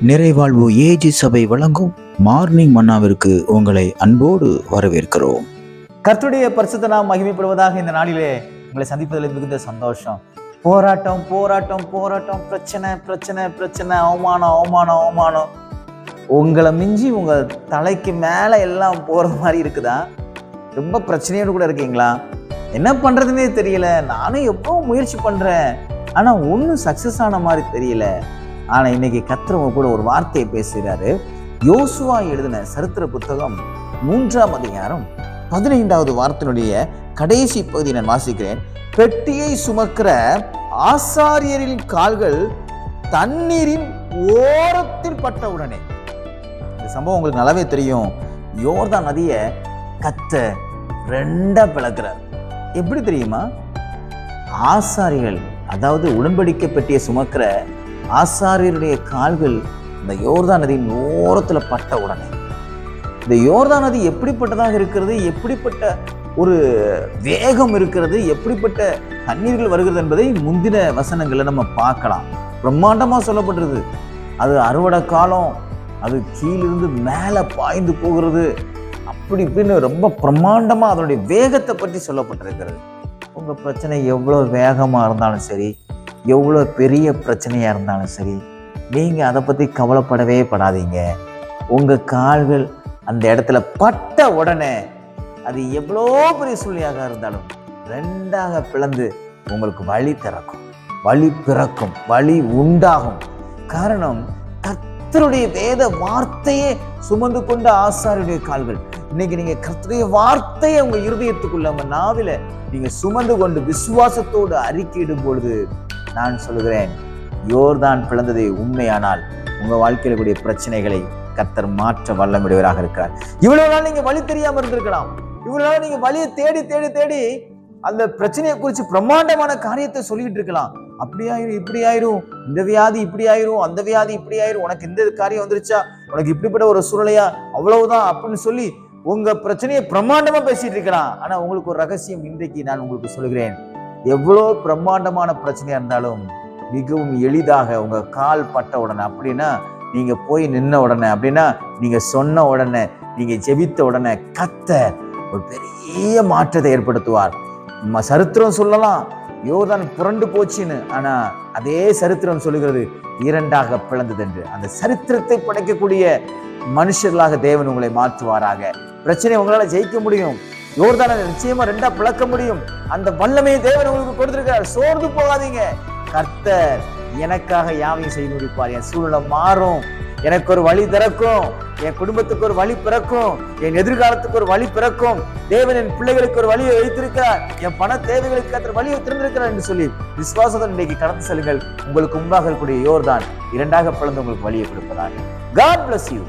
நிறைவாழ்வு AG சபை வழங்கும் morning மன்னாவிற்கு உங்களை அன்போடு வரவேற்கிறோம். கர்த்தருடைய பரிசுத்த நாமம் மகிமைப்படுவதாக. இந்த நாளிலே உங்களை சந்திப்பதில் மிகுந்த சந்தோஷம். போராட்டம் போராட்டம் போராட்டம், பிரச்சனை பிரச்சனை பிரச்சனை, அவமானம் அவமானம் அவமானம், உங்களை மிஞ்சி உங்க தலைக்கு மேல எல்லாம் போறது மாதிரி இருக்குதா? ரொம்ப பிரச்சனையோடு கூட இருக்கீங்களா? என்ன பண்றதுன்னே தெரியல, நானும் எவ்வளோ முயற்சி பண்றேன், ஆனா ஒன்றும் சக்சஸ் ஆன மாதிரி தெரியல. ஆனா இன்னைக்கு கர்த்தர் கூட ஒரு வார்த்தையை பேசுகிறாரு. யோசுவா எழுதின சரித்திர புத்தகம் 3ஆம் அதிகாரம் 15வது வார்த்தையினுடைய கடைசி பகுதியை நான் வாசிக்கிறேன். பெட்டியை சுமக்கிற ஆசாரியரின் கால்கள் தண்ணீரின் ஓரத்தில் பட்ட உடனே, இந்த சம்பவம் உங்களுக்கு நல்லாவே தெரியும். யோர்தான் நதியை கர்த்தர் ரெண்டா பிளக்கிறார். எப்படி தெரியுமா? ஆசாரிகள், அதாவது உடன்படிக்கை பெட்டியை சுமக்கிற ஆசாரியருடைய கால்கள் இந்த யோர்தான் நதியின் ஓரத்துல பட்ட உடனே, இந்த யோர்தான் நதி எப்படிப்பட்டதாக இருக்கிறது, எப்படிப்பட்ட ஒரு வேகம் இருக்கிறது, எப்படிப்பட்ட தண்ணீர்கள் வருகிறது என்பதை முந்தின வசனங்களை நம்ம பார்க்கலாம். பிரம்மாண்டமா சொல்லப்பட்டிருக்கு. அது அறுவடை காலம், அது கீழிருந்து மேலே பாய்ந்து போகிறது, அப்படி இப்படின்னு ரொம்ப பிரம்மாண்டமா அதனுடைய வேகத்தை பற்றி சொல்லப்பட்டிருக்கிறது. உங்க பிரச்சனை எவ்வளோ வேகமா இருந்தாலும் சரி, எவ்வளோ பெரிய பிரச்சனையா இருந்தாலும் சரி, நீங்க அதை பத்தி கவலைப்படவே படாதீங்க. உங்க கால்கள் அந்த இடத்துல பட்ட உடனே அது எவ்வளோ பெரிய சூழ்நிலையாக இருந்தாலும் ரெண்டாக பிளந்து உங்களுக்கு வழி திறக்கும், வழி பிறக்கும், வழி உண்டாகும். காரணம், கர்த்தருடைய வேத வார்த்தையே சுமந்து கொண்ட ஆசாரியருடைய கால்கள். இன்னைக்கு நீங்க கர்த்தருடைய வார்த்தையை உங்க இருதயத்துக்குள்ள, உங்க நாவில நீங்க சுமந்து கொண்டு விசுவாசத்தோடு அறிக்கையிடும் பொழுது, நான் சொல்லுகிறேன், யோர்தான் பிளந்ததை உண்மையானால் உங்க வாழ்க்கையில கூடிய பிரச்சனைகளை கர்த்தர் மாற்ற வல்லமுடையவராக இருக்கிறார். இவ்வளவு நாள் நீங்க வழி தெரியாம இருந்திருக்கலாம். இவ்வளவு நாள் நீங்க வழியை தேடி தேடி தேடி அந்த பிரச்சனையை குறித்து பிரம்மாண்டமான காரியத்தை சொல்லிட்டு இருக்கலாம். அப்படி ஆயிரும், இப்படி ஆயிரும், இந்த வியாதி இப்படி ஆயிரும், அந்த வியாதி இப்படி ஆயிரும், உனக்கு இந்த காரியம் வந்துருச்சா, உனக்கு இப்படிப்பட்ட ஒரு சூழ்நிலையா, அவ்வளவுதான் அப்படின்னு சொல்லி உங்க பிரச்சனையை பிரம்மாண்டமா பேசிட்டு இருக்கலாம். ஆனா உங்களுக்கு ஒரு ரகசியம் இன்றைக்கு நான் உங்களுக்கு சொல்லுகிறேன். எவ்வளோ பிரம்மாண்டமான பிரச்சனையா இருந்தாலும் மிகவும் எளிதாக உங்க கால் பட்ட உடனே, அப்படின்னா நீங்க போய் நின்ன உடனே, அப்படின்னா நீங்க சொன்ன உடனே, நீங்க ஜெபித்த உடனே கர்த்தர் ஒரு பெரிய மாற்றத்தை ஏற்படுத்துவார். சரித்திரம் சொல்லலாம் யோர்தான் புரண்டு போச்சுன்னு, ஆனா அதே சரித்திரம் சொல்லுகிறது இரண்டாக பிளந்தது என்று. அந்த சரித்திரத்தை படைக்கக்கூடிய மனுஷர்களாக தேவன் உங்களை மாற்றுவாராக. பிரச்சனை உங்களால ஜெயிக்க முடியும். யோர்தானை நிச்சயமா ரெண்டா பிளக்க முடியும். அந்த வல்லமையை தேவன் உங்களுக்கு கொடுத்திருக்கிறார். சோர்ந்து போகாதீங்க. கர்த்தர் எனக்காக யாவையும் செய்து முடிப்பார். என் சூழ்நிலை மாறும், எனக்கு ஒரு வழி திறக்கும், என் குடும்பத்துக்கு ஒரு வழி பிறக்கும், என் எதிர்காலத்துக்கு ஒரு வழி பிறக்கும். தேவன் என் பிள்ளைகளுக்கு ஒரு வழியை வைத்திருக்கிறார், என் பண தேவைகளுக்கு கர்த்தர் வழியை திறந்திருக்கிறார் என்று சொல்லி விசுவாசத்துடன் இன்றைக்கு கடந்து செல்லுங்கள். உங்களுக்கு முன்பாக இருக்கக்கூடிய யோர்தான் இரண்டாக பிளந்து உங்களுக்கு வழியை கொடுப்பதாக. God bless you.